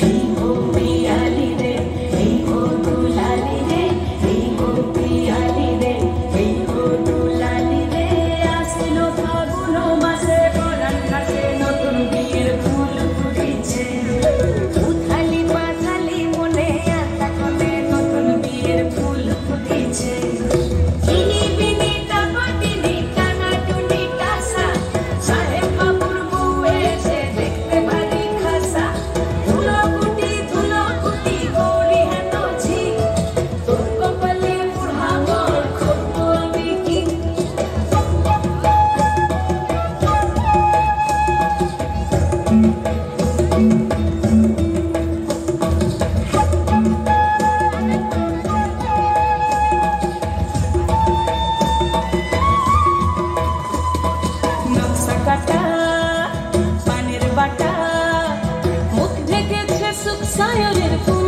এই গো পিয়ালি রে, এই গো দুলালি রে, এই গো পিয়ালি রে, এই গো দুলালি রে। আসলো ফাগুন মাসে পরাণ ঘাটে নতুন বিয়ের ফুল ফুটেছে। উথালি পাথালি মনে আতা কোণে নতুন বিয়ের ফুল ফুটেছে। চিনি বিনি টাপাটিনি টানাটুনি টাসা, সাহেব বাবুর বউ এসে দেখতে ভারী খাসা। ধুলো কুটি গৌরী হেন ঝি, তোর কপালে বুড়া বর করবো আমি কি। নকশা কাটা পানের বাটা, মুখ ঢেকেছে সুখ সায়রের ফুল।